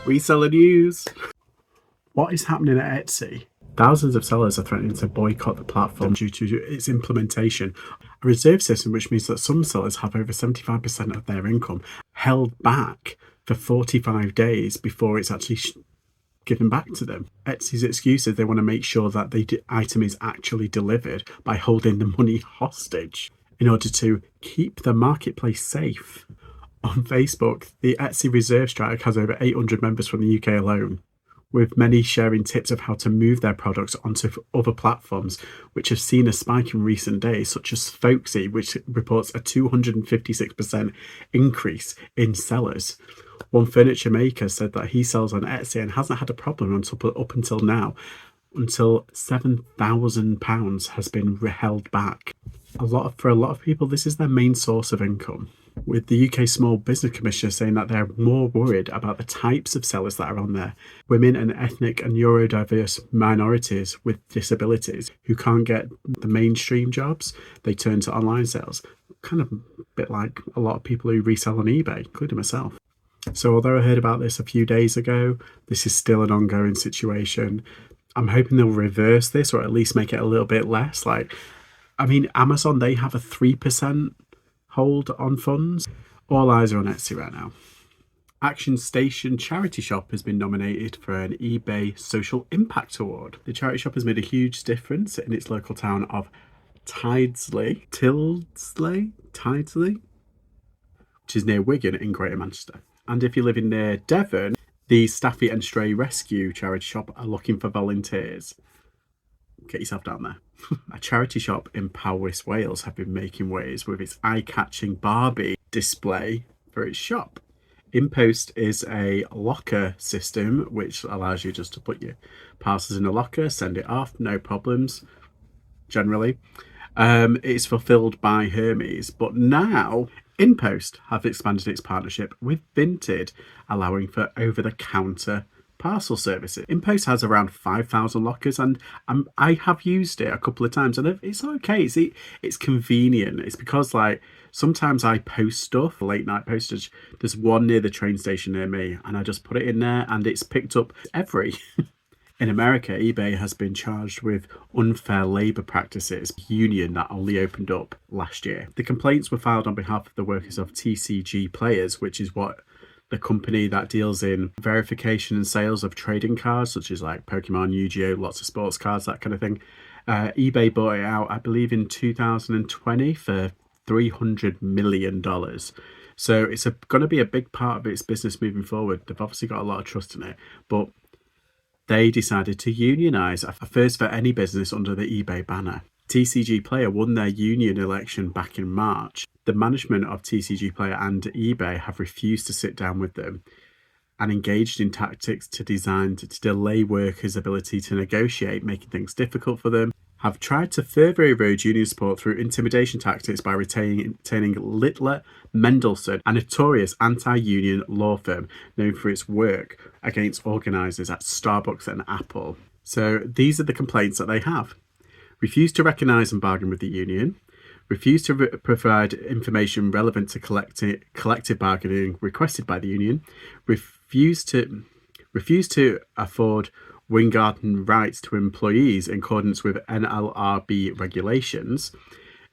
Reseller news. What is happening at Etsy? Thousands of sellers are threatening to boycott the platform due to its implementation. A reserve system, which means that some sellers have over 75% of their income held back for 45 days before it's actually given back to them. Etsy's excuse is they want to make sure that the item is actually delivered by holding the money hostage in order to keep the marketplace safe. On Facebook, the Etsy Reserve strike has over 800 members from the UK alone, with many sharing tips of how to move their products onto other platforms, which have seen a spike in recent days, such as Folksy, which reports a 256% increase in sellers. One furniture maker said that he sells on Etsy and hasn't had a problem up until now, until £7,000 has been held back. For a lot of people, this is their main source of income, with the UK Small Business Commissioner saying that they're more worried about the types of sellers that are on there. Women and ethnic and neurodiverse minorities with disabilities who can't get the mainstream jobs, they turn to online sales. Kind of a bit like a lot of people who resell on eBay, including myself. So although I heard about this a few days ago, this is still an ongoing situation. I'm hoping they'll reverse this, or at least make it a little bit less. Amazon, they have a 3% hold on funds. All eyes are on Etsy right now. Action Station charity shop has been nominated for an eBay Social Impact Award. The charity shop has made a huge difference in its local town of Tydesley, which is near Wigan in Greater Manchester. And if you're living near Devon, the Staffie and Stray Rescue charity shop are looking for volunteers. Get yourself down there. A charity shop in Powys, Wales have been making waves with its eye-catching Barbie display for its shop. Inpost is a locker system which allows you just to put your parcels in a locker, send it off, no problems, generally. It's fulfilled by Hermes, but now Inpost have expanded its partnership with Vinted, allowing for over-the-counter parcel services. Inpost has around 5,000 lockers, and I have used it a couple of times, and it's okay. It's convenient. It's because sometimes I post stuff, late night postage. There's one near the train station near me, and I just put it in there, and it's picked up every. In America, eBay has been charged with unfair labour practices, a union that only opened up last year. The complaints were filed on behalf of the workers of TCG Players, which is what the company that deals in verification and sales of trading cards, such as like Pokemon, Yu-Gi-Oh, lots of sports cards, that kind of thing. eBay bought it out, I believe, in 2020 for $300 million. So it's going to be a big part of its business moving forward. They've obviously got a lot of trust in it, but they decided to unionize, a first for any business under the eBay banner. TCG Player won their union election back in March. The management of TCG Player and eBay have refused to sit down with them and engaged in tactics designed to delay workers' ability to negotiate, making things difficult for them. Have tried to further erode union support through intimidation tactics by retaining Litre Mendelsohn, a notorious anti-union law firm known for its work against organisers at Starbucks and Apple. So these are the complaints that they have. Refuse to recognise and bargain with the union. Refuse to provide information relevant to collective bargaining requested by the union. Refuse to afford Weingarten rights to employees in accordance with NLRB regulations,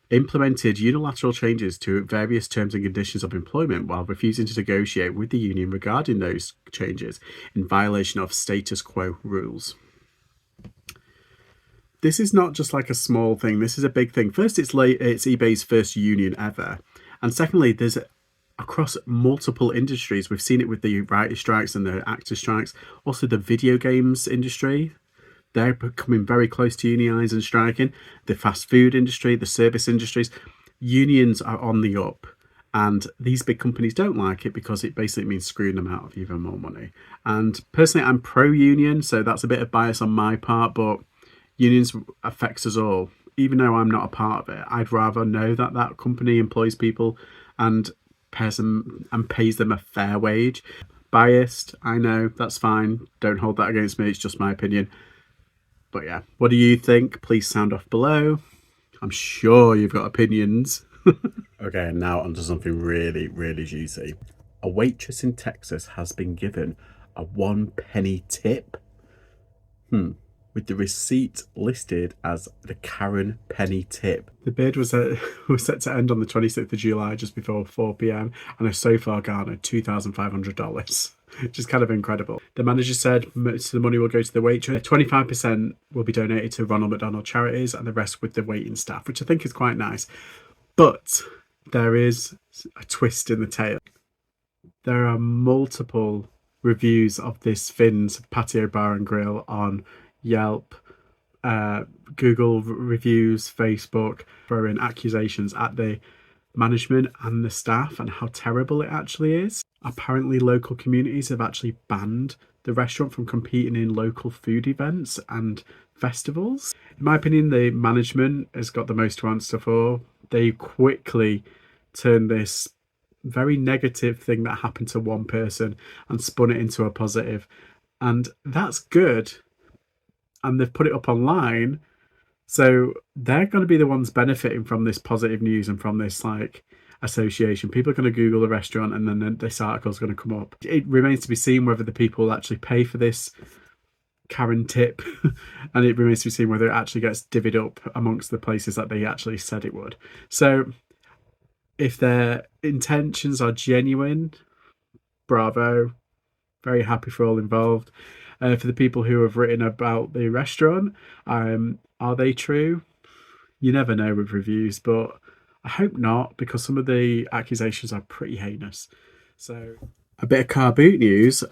implemented unilateral changes to various terms and conditions of employment while refusing to negotiate with the union regarding those changes in violation of status quo rules. This is not just like a small thing. This is a big thing. First, it's eBay's first union ever. And secondly, there's across multiple industries. We've seen it with the writer strikes and the actor strikes. Also, the video games industry, they're becoming very close to unionising and striking. The fast food industry, the service industries, unions are on the up. And these big companies don't like it because it basically means screwing them out of even more money. And personally, I'm pro-union, so that's a bit of bias on my part, but unions affects us all. Even though I'm not a part of it, I'd rather know that that company employs people and pays them a fair wage. Biased, I know, that's fine. Don't hold that against me. It's just my opinion. But yeah, what do you think? Please sound off below. I'm sure you've got opinions. Okay, and now onto something really, really juicy. A waitress in Texas has been given a 1p tip. With the receipt listed as the Karen penny tip. The bid was set to end on the 26th of July, just before 4 p.m, and has so far garnered $2,500, which is kind of incredible. The manager said most of the money will go to the waitress. 25% will be donated to Ronald McDonald Charities, and the rest with the waiting staff, which I think is quite nice. But there is a twist in the tale. There are multiple reviews of this Finn's Patio Bar and Grill on Yelp, Google reviews, Facebook, throwing accusations at the management and the staff and how terrible it actually is. Apparently local communities have actually banned the restaurant from competing in local food events and festivals. In my opinion, the management has got the most to answer for. They quickly turned this very negative thing that happened to one person and spun it into a positive, and that's good. And they've put it up online, so they're going to be the ones benefiting from this positive news and from this like association. People are going to Google the restaurant, and then this article is going to come up. It remains to be seen whether the people actually pay for this Karen tip and it remains to be seen whether it actually gets divvied up amongst the places that they actually said it would. So if their intentions are genuine, bravo, very happy for all involved. For the people who have written about the restaurant, are they true? You never know with reviews, but I hope not, because some of the accusations are pretty heinous. So, a bit of car boot news.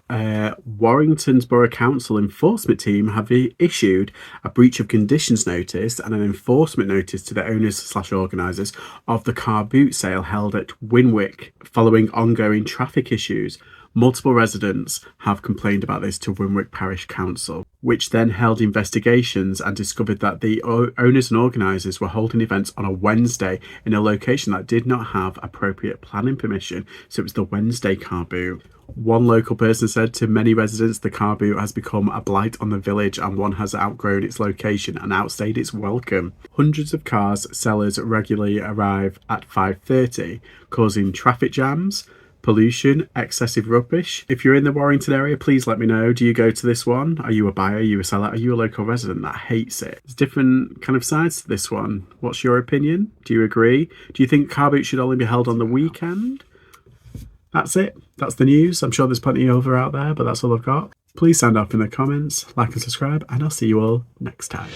Warrington's Borough Council enforcement team have issued a breach of conditions notice and an enforcement notice to the owners/organisers of the car boot sale held at Winwick following ongoing traffic issues. Multiple residents have complained about this to Winwick Parish Council, which then held investigations and discovered that the owners and organisers were holding events on a Wednesday in a location that did not have appropriate planning permission, so it was the Wednesday car boot. One local person said to many residents the car boot has become a blight on the village and one has outgrown its location and outstayed its welcome. Hundreds of cars sellers regularly arrive at 5:30, causing traffic jams, pollution, excessive rubbish. If you're in the Warrington area, please let me know. Do you go to this one? Are you a buyer? Are you a seller? Are you a local resident that hates it? There's different kind of sides to this one. What's your opinion? Do you agree? Do you think car boot should only be held on the weekend? That's it. That's the news. I'm sure there's plenty over out there, but that's all I've got. Please sound off in the comments, like and subscribe, and I'll see you all next time.